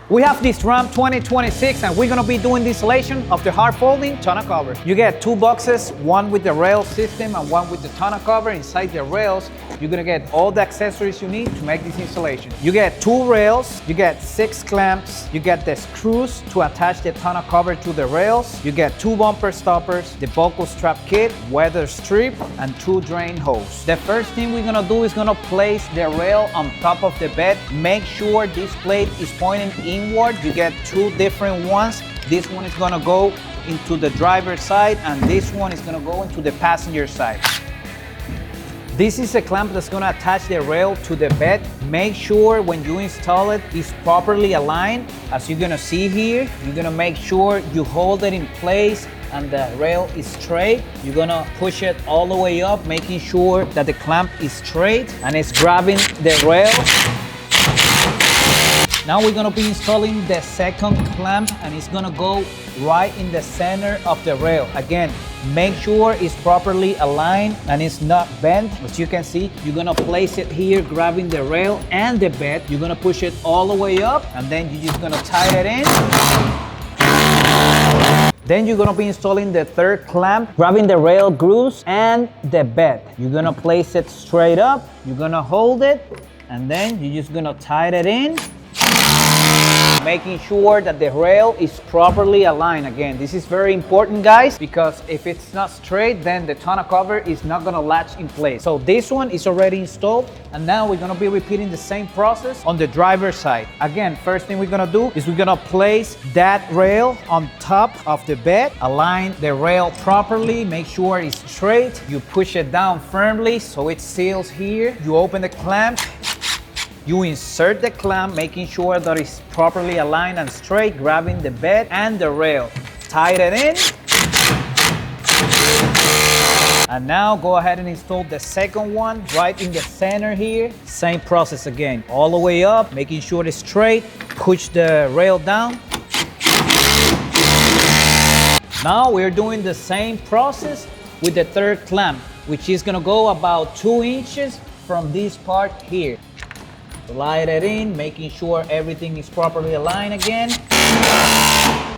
We have this Ram 2026 and we're gonna be doing the installation of the hard folding tonneau cover. You get two boxes, one with the rail system and one with the tonneau cover. Inside the rails, you're gonna get all the accessories you need to make this installation. You get two rails, you get 6 clamps, you get the screws to attach the tonneau cover to the rails, you get 2 bumper stoppers, the buckle strap kit, weather strip, and 2 drain hose. The first thing we're gonna do is gonna place the rail on top of the bed. Make sure this plate is pointing inward. You get 2 different ones. This one is gonna go into the driver's side and this one is gonna go into the passenger side. This is a clamp that's gonna attach the rail to the bed. Make sure when you install it, it's properly aligned. As you're gonna see here, you're gonna make sure you hold it in place and the rail is straight. You're gonna push it all the way up, making sure that the clamp is straight and it's grabbing the rail. Now we're gonna be installing the second clamp and it's gonna go right in the center of the rail. Again, make sure it's properly aligned and it's not bent. As you can see, you're gonna place it here, grabbing the rail and the bed. You're gonna push it all the way up and then you're just gonna tie it in. Then you're gonna be installing the third clamp, grabbing the rail grooves and the bed. You're gonna place it straight up, you're gonna hold it, and then you're just gonna tie it in, making sure that the rail is properly aligned. Again, this is very important, guys, because if it's not straight, then the tonneau cover is not gonna latch in place. So this one is already installed, and now we're gonna be repeating the same process on the driver's side. Again, first thing we're gonna do is we're gonna place that rail on top of the bed, align the rail properly, make sure it's straight. You push it down firmly so it seals here. You open the clamp, you insert the clamp, making sure that it's properly aligned and straight, grabbing the bed and the rail. Tie it in. And now go ahead and install the second one right in the center here. Same process again, all the way up, making sure it's straight. Push the rail down. Now we're doing the same process with the third clamp, which is gonna go about 2 inches from this part here. Slide it in, making sure everything is properly aligned again.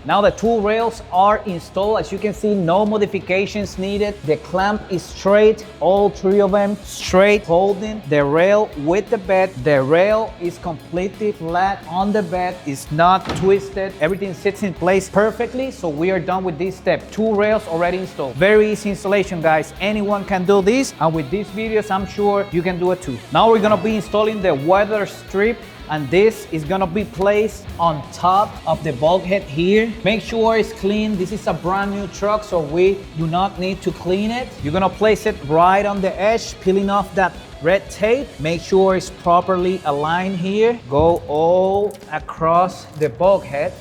Now the 2 rails are installed. As you can see, no modifications needed. The clamp is straight, all 3 of them straight, holding the rail with the bed. The rail is completely flat on the bed, it's not twisted. Everything sits in place perfectly, so we are done with this step. 2 rails already installed. Very easy installation, guys. Anyone can do this, and with these videos, I'm sure you can do it too. Now we're gonna be installing the weather strip, and this is gonna be placed on top of the bulkhead here. Make sure it's clean. This is a brand new truck, so we do not need to clean it. You're gonna place it right on the edge, peeling off that red tape. Make sure it's properly aligned here. Go all across the bulkhead.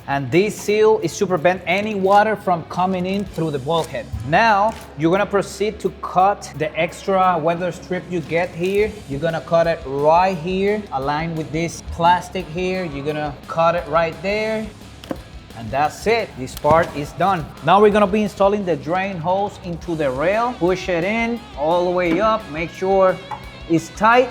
And this seal is to prevent any water from coming in through the bulkhead. Now, you're gonna proceed to cut the extra weather strip you get here. You're gonna cut it right here, aligned with this plastic here. You're gonna cut it right there. And that's it, this part is done. Now we're gonna be installing the drain hose into the rail. Push it in all the way up, make sure it's tight.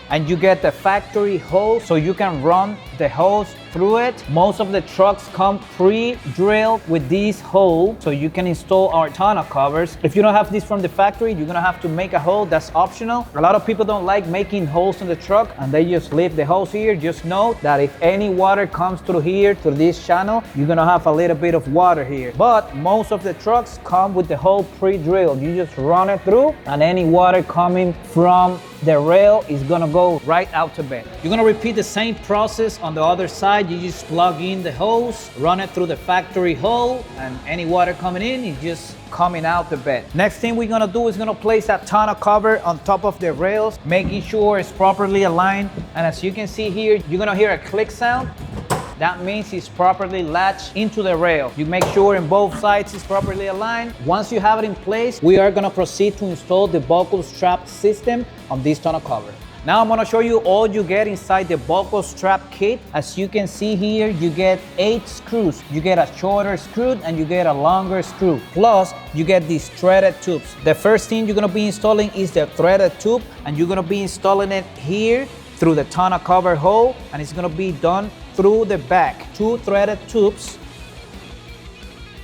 And you get the factory hose so you can run the hose through it. Most of the trucks come pre-drilled with these holes so you can install our tonneau covers. If you don't have this from the factory, you're gonna have to make a hole. That's optional. A lot of people don't like making holes in the truck and they just leave the hose here. Just know that if any water comes through here, through this channel, you're gonna have a little bit of water here. But most of the trucks come with the hole pre-drilled. You just run it through and any water coming from the rail is gonna go right out to bed. You're gonna repeat the same process on the other side. You just plug in the hose, run it through the factory hole, and any water coming in is just coming out the bed. Next thing we're gonna do is gonna place that tonneau cover on top of the rails, making sure it's properly aligned. And as you can see here, you're gonna hear a click sound. That means it's properly latched into the rail. You make sure in both sides it's properly aligned. Once you have it in place, we are gonna proceed to install the buckle strap system on this tonneau cover. Now I'm gonna show you all you get inside the buckle strap kit. As you can see here, you get 8 screws. You get a shorter screw and you get a longer screw. Plus, you get these threaded tubes. The first thing you're gonna be installing is the threaded tube, and you're gonna be installing it here through the tonneau cover hole, and it's gonna be done through the back. 2 threaded tubes.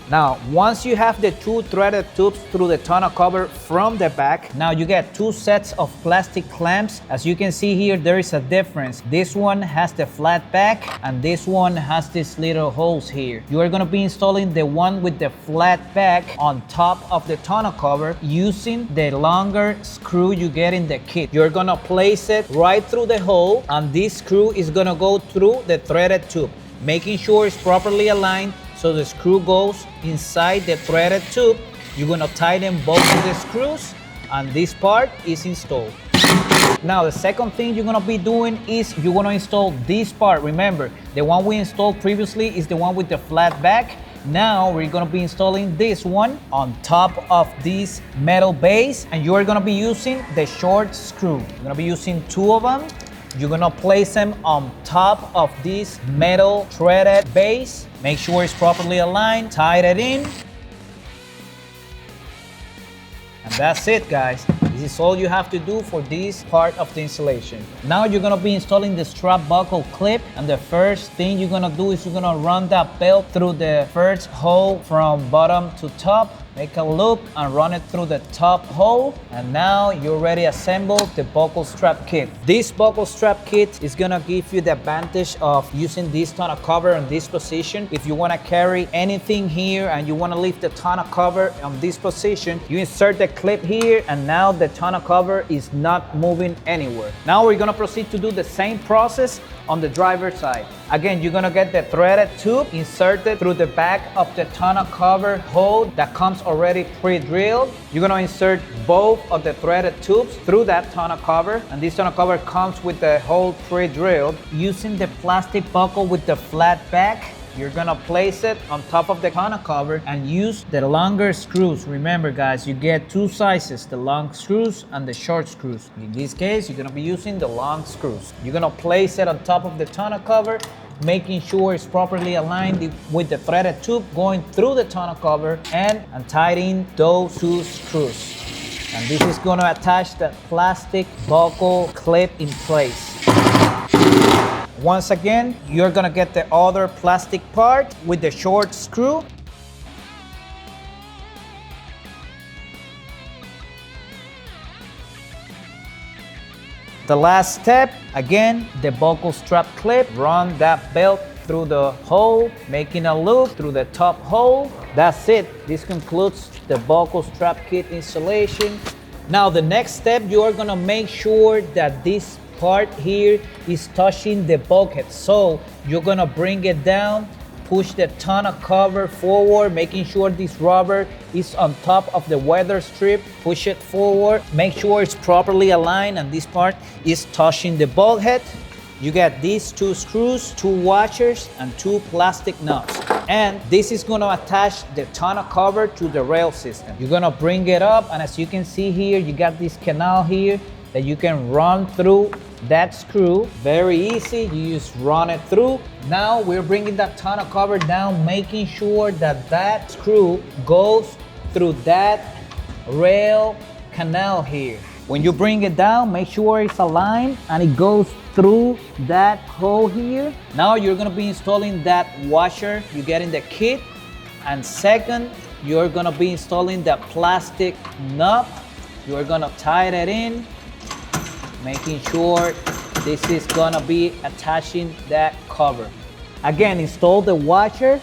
Now, once you have the 2 threaded tubes through the tonneau cover from the back, now you get 2 sets of plastic clamps. As you can see here, there is a difference. This one has the flat back and this one has these little holes here. You are gonna be installing the one with the flat back on top of the tonneau cover using the longer screw you get in the kit. You're gonna place it right through the hole, and this screw is gonna go through the threaded tube, making sure it's properly aligned. So the screw goes inside the threaded tube. You're gonna tighten both of the screws, and this part is installed. Now the second thing you're gonna be doing is you're gonna install this part. Remember, the one we installed previously is the one with the flat back. Now we're gonna be installing this one on top of this metal base, and you're gonna be using the short screw. You're gonna be using 2 of them. You're gonna place them on top of this metal threaded base. Make sure it's properly aligned, tie it in. And that's it, guys. This is all you have to do for this part of the installation. Now you're gonna be installing the strap buckle clip, and the first thing you're gonna do is you're gonna run that belt through the first hole from bottom to top. Make a loop and run it through the top hole, and now you already assembled the buckle strap kit. This buckle strap kit is gonna give you the advantage of using this tonneau cover in this position. If you wanna carry anything here and you wanna leave the tonneau cover on this position, you insert the clip here, and now the tonneau cover is not moving anywhere. Now we're gonna proceed to do the same process on the driver's side. Again, you're gonna get the threaded tube inserted through the back of the tonneau cover hole that comes already pre-drilled. You're gonna insert both of the threaded tubes through that tonneau cover, and this tonneau cover comes with the hole pre-drilled. Using the plastic buckle with the flat back, you're gonna place it on top of the tonneau cover and use the longer screws. Remember, guys, you get 2 sizes, the long screws and the short screws. In this case, you're gonna be using the long screws. You're gonna place it on top of the tonneau cover, making sure it's properly aligned with the threaded tube going through the tonneau cover, and tightening those 2 screws. And this is gonna attach the plastic buckle clip in place. Once again, you're gonna get the other plastic part with the short screw. The last step, again, the buckle strap clip. Run that belt through the hole, making a loop through the top hole. That's it. This concludes the buckle strap kit installation. Now the next step, you are gonna make sure that this part here is touching the bulkhead. So you're gonna bring it down, push the tonneau cover forward, making sure this rubber is on top of the weather strip. Push it forward, make sure it's properly aligned, and this part is touching the bulkhead. You get these 2 screws, 2 washers, and 2 plastic nuts. And this is gonna attach the tonneau cover to the rail system. You're gonna bring it up, and as you can see here, you got this canal here that you can run through that screw. Very easy, you just run it through. Now we're bringing that tonneau cover down, making sure that that screw goes through that rail canal here. When you bring it down, make sure it's aligned and it goes through that hole here. Now you're gonna be installing that washer you get in the kit. And second, you're gonna be installing that plastic nut. You're gonna tie that in, making sure this is gonna be attaching that cover. Again, install the washer,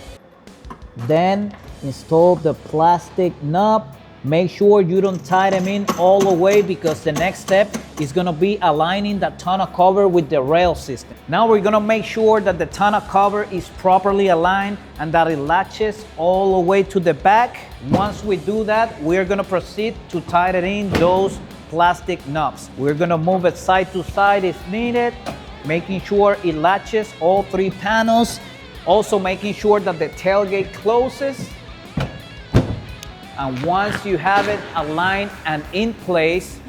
then install the plastic nut. Make sure you don't tie them in all the way, because the next step is gonna be aligning the tonneau cover with the rail system. Now we're gonna make sure that the tonneau cover is properly aligned and that it latches all the way to the back. Once we do that, we're gonna proceed to tighten in those plastic knobs. We're gonna move it side to side if needed, making sure it latches all 3 panels. Also making sure that the tailgate closes. And once you have it aligned and in place,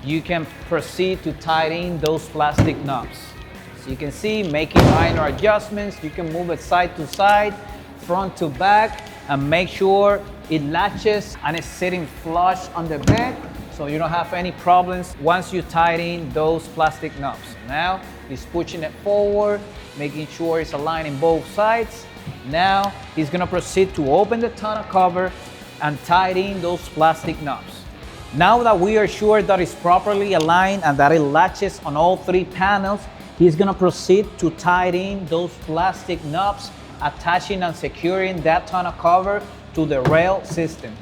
you can proceed to tighten those plastic knobs. So you can see, making minor adjustments. You can move it side to side, front to back, and make sure it latches and is sitting flush on the bed. so you don't have any problems once you tighten those plastic knobs. Now he's pushing it forward, making sure it's aligned in both sides. Now he's gonna proceed to open the tonneau cover and tighten those plastic knobs. Now that we are sure that it's properly aligned and that it latches on all three panels, he's gonna proceed to tighten those plastic knobs, attaching and securing that tonneau cover to the rail system.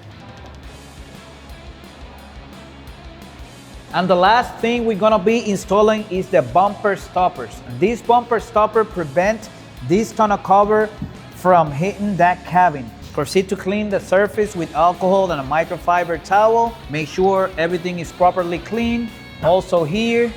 And the last thing we're gonna be installing is the bumper stoppers. This bumper stopper prevents this tonneau cover from hitting that cabin. Proceed to clean the surface with alcohol and a microfiber towel. Make sure everything is properly clean. Also here,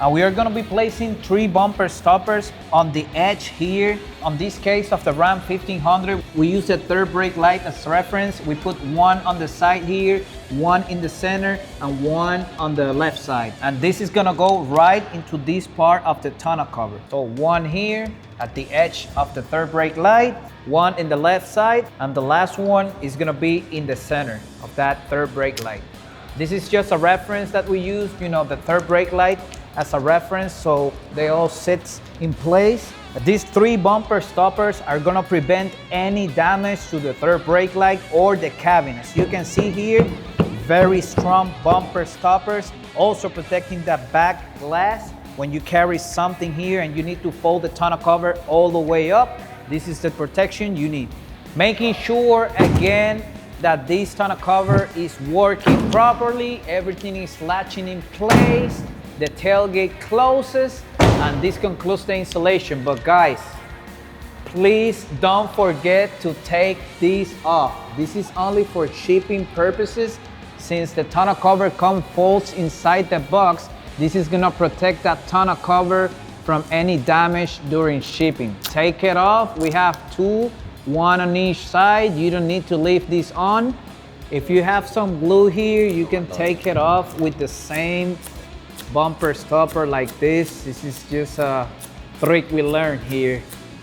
and we are gonna be placing 3 bumper stoppers on the edge here. On this case of the Ram 1500, we use the third brake light as reference. We put 1 on the side here, 1 in the center, and 1 on the left side. And this is gonna go right into this part of the tonneau cover. So 1 here at the edge of the third brake light, 1 in the left side, and the last one is gonna be in the center of that third brake light. This is just a reference that we use, you know, the third brake light as a reference, so they all sit in place. These 3 bumper stoppers are gonna prevent any damage to the third brake light or the cabin. As you can see here, very strong bumper stoppers, also protecting the back glass. When you carry something here and you need to fold the tonneau cover all the way up, this is the protection you need. Making sure again that this tonneau cover is working properly, everything is latching in place, the tailgate closes, and this concludes the installation. But guys, please don't forget to take this off. This is only for shipping purposes. Since the tonneau cover folds inside the box, this is gonna protect that tonneau cover from any damage during shipping. Take it off. We have 2, 1 on each side. You don't need to leave this on. If you have some glue here, you can take it off with the same bumper stopper like this. This is just a trick we learned here.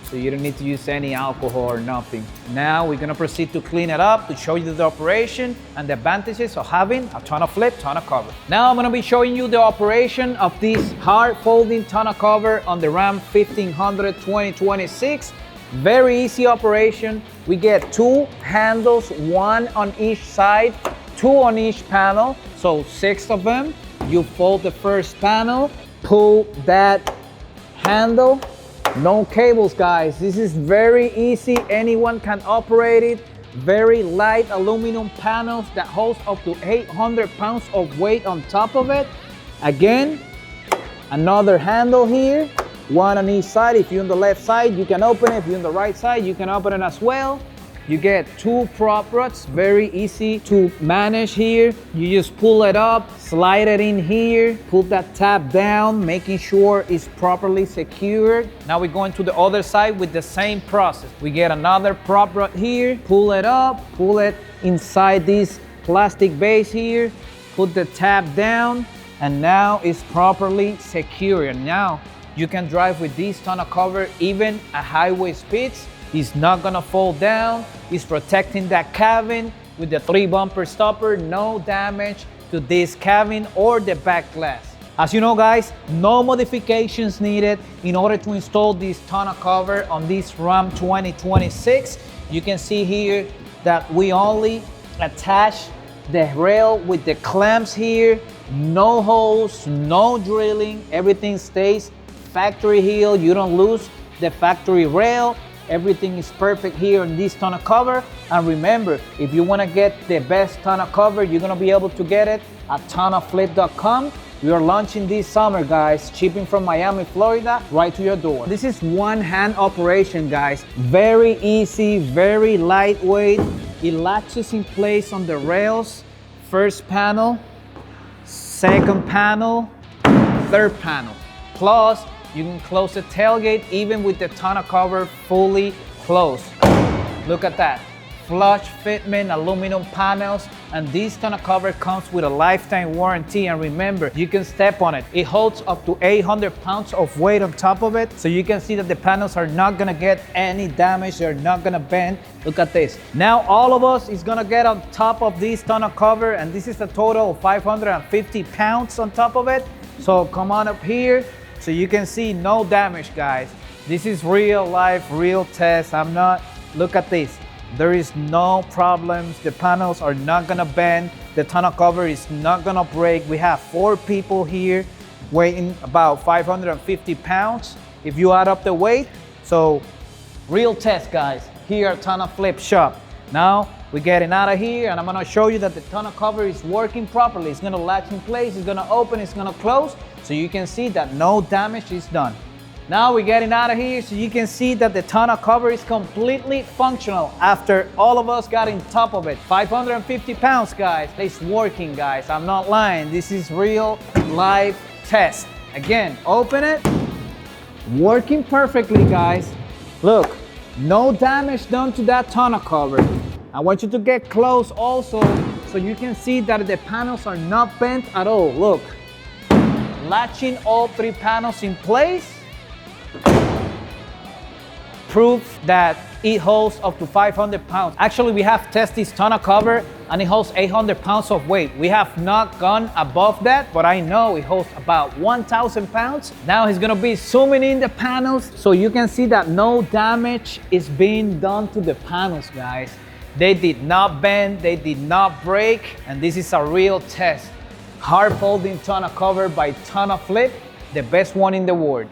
So you don't need to use any alcohol or nothing. Now we're gonna proceed to clean it up to show you the operation and the advantages of having a TonnoFlip tonneau cover. Now I'm gonna be showing you the operation of this hard folding tonneau cover on the Ram 1500 2026. Very easy operation. We get 2 handles, 1 on each side, 2 on each panel, so 6 of them. You fold the first panel, pull that handle. No cables, guys. This is very easy. Anyone can operate it. Very light aluminum panels that holds up to 800 pounds of weight on top of it. Again, another handle here, 1 on each side. If you're on the left side, you can open it. If you're on the right side, you can open it as well. You get 2 prop rods, very easy to manage here. You just pull it up, slide it in here, pull that tab down, making sure it's properly secured. Now we're going to the other side with the same process. We get another prop rod here, pull it up, pull it inside this plastic base here, put the tab down, and now it's properly secured. Now you can drive with this tonneau cover even at highway speeds. It's not gonna fall down. It's protecting that cabin with the 3 bumper stopper. No damage to this cabin or the back glass. As you know, guys, no modifications needed in order to install this tonneau cover on this Ram 2026. You can see here that we only attach the rail with the clamps here. No holes, no drilling. Everything stays factory heel. You don't lose the factory rail. Everything is perfect here on this tonneau cover. And remember, if you want to get the best tonneau cover, you're going to be able to get it at TonnoFlip.com. We are launching this summer, guys, shipping from Miami, Florida, right to your door. This is one-hand operation, guys. Very easy, very lightweight. It latches in place on the rails. First panel, second panel, third panel. Plus, you can close the tailgate even with the tonneau cover fully closed. Look at that. flush fitment aluminum panels, and this tonneau cover comes with a lifetime warranty. And remember, you can step on it. It holds up to 800 pounds of weight on top of it, so you can see that the panels are not gonna get any damage. They're not gonna bend. Look at this. Now all of us is gonna get on top of this tonneau cover, and this is a total of 550 pounds on top of it. So come on up here so you can see no damage, guys. This is real life, real test. Look at this. There is no problems. The panels are not gonna bend. The tonneau cover is not gonna break. We have 4 people here weighing about 550 pounds if you add up the weight. So real test, guys, here at TonnoFlip shop. Now we're getting out of here, and I'm gonna show you that the tonneau cover is working properly. It's gonna latch in place, it's gonna open, it's gonna close, so you can see that no damage is done. Now we're getting out of here, so you can see that the tonneau cover is completely functional after all of us got on top of it. 550 pounds, guys. It's working, guys. I'm not lying. This is real live test. Again, open it. Working perfectly, guys. Look, no damage done to that tonneau cover. I want you to get close also so you can see that the panels are not bent at all. Look, latching all 3 panels in place. Proof that it holds up to 500 pounds. Actually, we have tested this tonneau cover and it holds 800 pounds of weight. We have not gone above that, but I know it holds about 1,000 pounds. Now he's gonna be zooming in the panels so you can see that no damage is being done to the panels, guys. They did not bend, they did not break, and this is a real test. Hard folding tonneau cover by TonnoFlip, the best one in the world.